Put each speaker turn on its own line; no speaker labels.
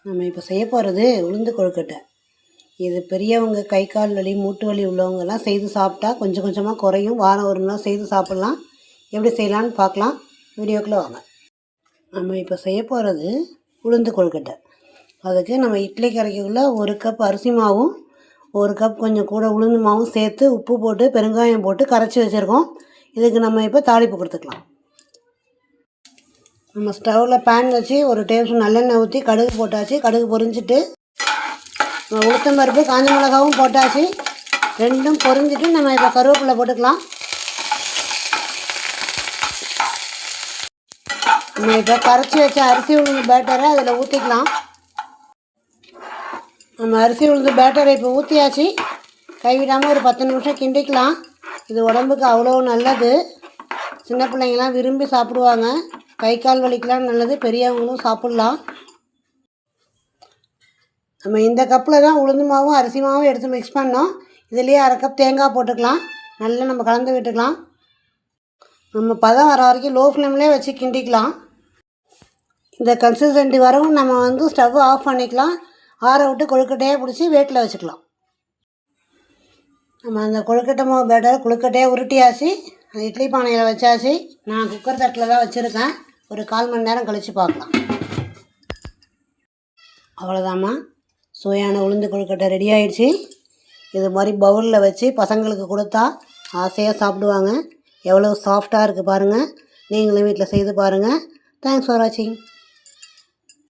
நம்ம இப்போ செய்ய போகிறது உளுந்து கொழுக்கட்டை. இது பெரியவங்க கை கால் வலி மூட்டு வலி உள்ளவங்கெல்லாம் செய்து சாப்பிட்டா கொஞ்சம் கொஞ்சமாக குறையும். வாரம் ஒரு நாள் செய்து சாப்பிட்லாம். எப்படி செய்யலான்னு பார்க்கலாம். வீடியோக்குள்ளே வாங்க. நம்ம இப்போ செய்ய போகிறது உளுந்து கொழுக்கட்டை. அதுக்கு நம்ம இட்லி கரைக்குள்ள 1 கப் அரிசி மாவும் 1 கப் கொஞ்சம் கூட உளுந்து மாவும் சேர்த்து உப்பு போட்டு பெருங்காயம் போட்டு கரைச்சி வச்சுருக்கோம். இதுக்கு நம்ம இப்போ தாளிப்பு கொடுத்துக்கலாம். நம்ம ஸ்டவ்வில் பேன் வச்சு 1 டேபிள் ஸ்பூன் நல்லெண்ணெய் ஊற்றி கடுகு போட்டாச்சு. கடுகு பொரிஞ்சிட்டு நம்ம உளுத்தம் பருப்பு காஞ்ச மிளகாவும் போட்டாச்சு. ரெண்டும் பொரிஞ்சிட்டு நம்ம இப்போ கருவேப்பிலை போட்டுக்கலாம். நம்ம இப்போ கரைச்சி வச்ச அரிசி உளுந்து பேட்டரை அதில் ஊற்றிக்கலாம். நம்ம அரிசி உளுந்து பேட்டரை இப்போ ஊற்றியாச்சு. கைவிடாமல் ஒரு 10 நிமிஷம் கிண்டிக்கலாம். இது உடம்புக்கு அவ்வளோ நல்லது. சின்ன பிள்ளைங்களாம் விரும்பி சாப்பிடுவாங்க. கை கால் வலிக்கெலாம் நல்லது. பெரியவங்களும் சாப்பிட்லாம். நம்ம இந்த கப்பில் தான் உளுந்து மாவும் அரிசி மாவும் எடுத்து மிக்ஸ் பண்ணோம். இதுலேயே 1/2 கப் தேங்காய் போட்டுக்கலாம். நல்லா நம்ம கலந்து விட்டுக்கலாம். நம்ம பதம் வர வரைக்கும் லோ ஃப்ளேம்லேயே வச்சு கிண்டிக்கலாம். இந்த கன்சிஸ்டன்சி வரவும் நம்ம ஸ்டவ் ஆஃப் பண்ணிக்கலாம். ஆற விட்டு கொழுக்கட்டையாக பிடிச்சி வேட்டில் வச்சுக்கலாம். நம்ம அந்த கொழுக்கட்டை மாவு பேட்டர் கொழுக்கட்டையாக உருட்டியாச்சு. அந்த இட்லி பானையில் வச்சாச்சு. நான் குக்கர் தட்டில் தான் வச்சுருக்கேன். ஒரு 1/4 மணி நேரம் கழித்து பார்க்கலாம். அவ்வளோதாம்மா, சுவையான உளுந்து கொழுக்கட்டை ரெடி ஆகிடுச்சு. இது மாதிரி பவுலில் வச்சு பசங்களுக்கு கொடுத்தா ஆசையாக சாப்பிடுவாங்க. எவ்வளோ சாஃப்டாக இருக்குது பாருங்கள். நீங்களும் வீட்டில் செய்து பாருங்கள். தேங்க்ஸ் ஃபார் வாட்சிங்.